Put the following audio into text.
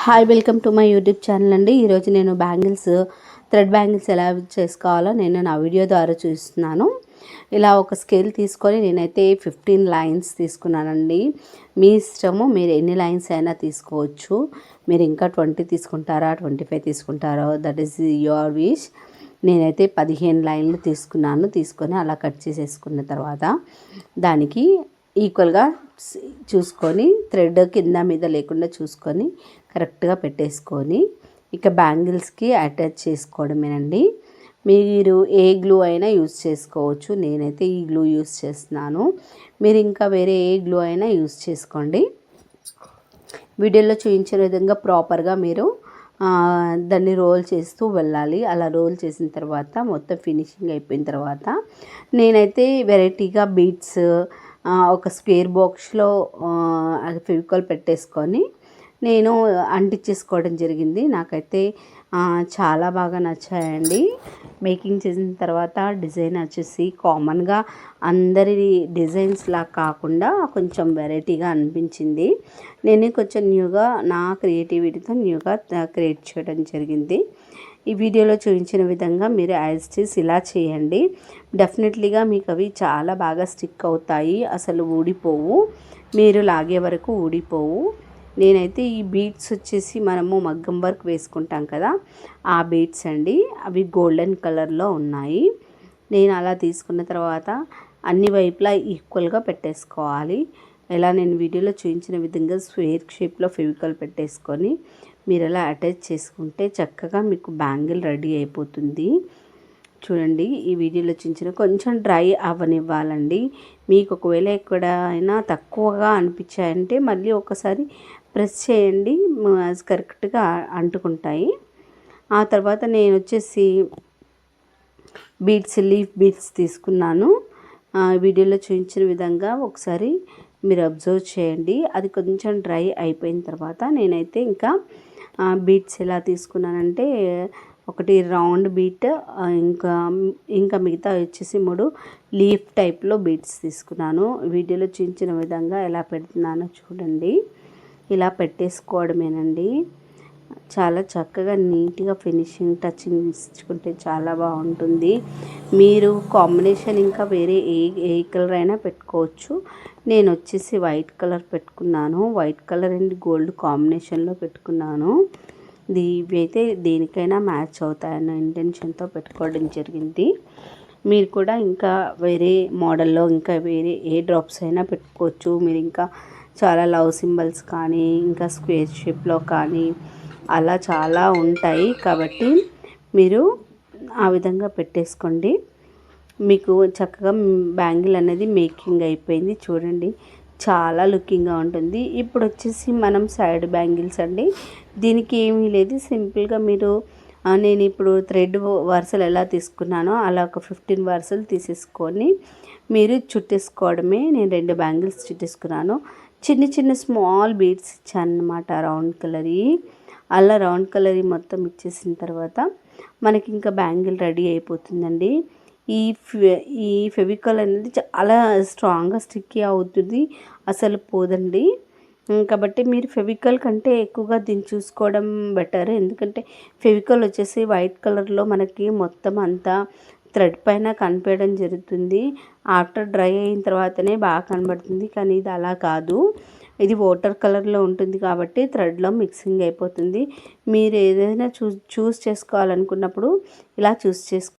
Hi welcome to my YouTube channel అండి. ఈరోజు నేను థ్రెడ్ బ్యాంగిల్స్ ఎలా చేసుకోవాలో నేను నా వీడియో ద్వారా చూస్తున్నాను. ఇలా ఒక స్కేల్ తీసుకొని నేనైతే 15 లైన్స్ తీసుకున్నానండి. మీ ఇష్టము, మీరు ఎన్ని లైన్స్ అయినా తీసుకోవచ్చు. మీరు ఇంకా 20 తీసుకుంటారా, 25 తీసుకుంటారో దట్ ఈస్ యువర్ విష్. నేనైతే 15 లైన్లు తీసుకొని అలా కట్ చేసేసుకున్న తర్వాత దానికి ఈక్వల్గా చూసుకొని థ్రెడ్ కింద మీద లేకుండా చూసుకొని కరెక్ట్గా పెట్టేసుకొని ఇక బ్యాంగిల్స్కి అటాచ్ చేసుకోవడమేనండి. మీరు ఏ గ్లూ అయినా యూజ్ చేసుకోవచ్చు. నేనైతే ఈ గ్లూ యూజ్ చేస్తున్నాను. మీరు ఇంకా వేరే ఏ గ్లూ అయినా యూజ్ చేసుకోండి. వీడియోలో చూపించిన విధంగా ప్రాపర్గా మీరు దాన్ని రోల్ చేస్తూ వెళ్ళాలి. అలా రోల్ చేసిన తర్వాత మొత్తం ఫినిషింగ్ అయిపోయిన తర్వాత నేనైతే వెరైటీగా బీడ్స్ ఒక స్క్వేర్ బాక్స్లో ఫెవికాల్ పెట్టేసుకొని నేను అంటించేసుకోవడం జరిగింది. నాకైతే చాలా బాగా నచ్చాయండి. మేకింగ్ చేసిన తర్వాత డిజైన్ వచ్చేసి కామన్గా అందరి డిజైన్స్లా కాకుండా కొంచెం వెరైటీగా అనిపించింది. నేను కొంచెం న్యూగా నా క్రియేటివిటీతో క్రియేట్ చేయడం జరిగింది. ఈ వీడియోలో చూపించిన విధంగా మీరు యాజ్ ఇట్ ఈజ్ ఇలా చేయండి. డెఫినెట్లీగా మీకు అవి చాలా బాగా స్టిక్ అవుతాయి. అసలు ఊడిపోవు. మీరు లాగే వరకు ఊడిపోవు. నేనైతే ఈ బీడ్స్ వచ్చేసి మనము మగ్గం వర్క్ వేసుకుంటాం కదా, ఆ బీడ్స్ అండి. అవి గోల్డెన్ కలర్లో ఉన్నాయి. నేను అలా తీసుకున్న తర్వాత అన్ని వైపులా ఈక్వల్గా పెట్టేసుకోవాలి. ఇలా నేను వీడియోలో చూపించిన విధంగా స్క్వేర్ షేప్లో ఫెవికాల్ పెట్టేసుకొని మీరు అలా అటాచ్ చేసుకుంటే చక్కగా మీకు బ్యాంగిల్ రెడీ అయిపోతుంది. చూడండి, ఈ వీడియోలో చూపించిన కొంచెం డ్రై అవ్వనివ్వాలండి. మీకు ఒకవేళ ఎక్కడైనా తక్కువగా అనిపించాయంటే మళ్ళీ ఒకసారి ప్రెస్ చేయండి, కరెక్ట్గా అంటుకుంటాయి. ఆ తర్వాత నేను వచ్చేసి లీఫ్ బీడ్స్ తీసుకున్నాను. వీడియోలో చూపించిన విధంగా ఒకసారి మీరు అబ్జర్వ్ చేయండి. అది కొంచెం డ్రై అయిపోయిన తర్వాత నేనైతే ఇంకా బీడ్స్ ఎలా తీసుకున్నానంటే ఒకటి రౌండ్ బీట్, ఇంకా మిగతా వచ్చేసి 3 లీఫ్ టైప్లో బీడ్స్ తీసుకున్నాను. వీడియోలో చూపించిన విధంగా ఎలా పెడుతున్నానో చూడండి. ఇలా పెట్టేసుకోవడమేనండి. చాలా చక్కగా నీట్గా ఫినిషింగ్ టచింగ్ ఇచ్చుకుంటే చాలా బాగుంటుంది. మీరు కాంబినేషన్ ఇంకా వేరే ఏ కలర్ అయినా పెట్టుకోవచ్చు. నేను వచ్చేసి వైట్ కలర్ పెట్టుకున్నాను. వైట్ కలర్ అండ్ గోల్డ్ కాంబినేషన్లో పెట్టుకున్నాను. ఇవైతే దేనికైనా మ్యాచ్ అవుతాయన్న ఇంటెన్షన్తో పెట్టుకోవడం జరిగింది. మీరు కూడా ఇంకా వేరే మోడల్లో ఇంకా వేరే ఏ డ్రాప్స్ అయినా పెట్టుకోవచ్చు. మీరు ఇంకా చాలా లవ్ సింబల్స్ కానీ ఇంకా స్క్వేర్ షేప్లో కానీ అలా చాలా ఉంటాయి. కాబట్టి మీరు ఆ విధంగా పెట్టేసుకోండి. మీకు చక్కగా బ్యాంగిల్ అనేది మేకింగ్ అయిపోయింది. చూడండి, చాలా లుకింగ్గా ఉంటుంది. ఇప్పుడు వచ్చేసి మనం సైడ్ బ్యాంగిల్స్ అండి. దీనికి ఏమీ లేదు, సింపుల్గా మీరు నేను ఇప్పుడు థ్రెడ్ వరుసలు ఎలా తీసుకున్నానో అలా ఒక 15 వరుసలు తీసేసుకొని మీరు చుట్టేసుకోవడమే. నేను 2 బ్యాంగిల్స్ చుట్టేసుకున్నాను. చిన్న చిన్న స్మాల్ బీడ్స్ ఇచ్చాను అన్నమాట, రౌండ్ కలరీ. అలా రౌండ్ కలరీ మొత్తం ఇచ్చేసిన తర్వాత మనకి ఇంకా బ్యాంగిల్ రెడీ అయిపోతుందండి. ఈ ఫెవికాల్ అనేది చాలా స్ట్రాంగ్గా స్టిక్కీ అవుతుంది, అసలు పోదండి. కాబట్టి మీరు ఫెవికాల్ కంటే ఎక్కువగా దీన్ని చూసుకోవడం బెటర్. ఎందుకంటే ఫెవికాల్ వచ్చేసి వైట్ కలర్లో మనకి మొత్తం అంతా థ్రెడ్ పైన కనిపించడం జరుగుతుంది. ఆఫ్టర్ డ్రై అయిన తర్వాతనే బాగా కనబడుతుంది. కానీ ఇది అలా కాదు, ఇది వాటర్ కలర్లో ఉంటుంది కాబట్టి థ్రెడ్లో మిక్సింగ్ అయిపోతుంది. మీరు ఏదైనా చూస్ చేసుకోవాలనుకున్నప్పుడు ఇలా చూస్ చేసుకో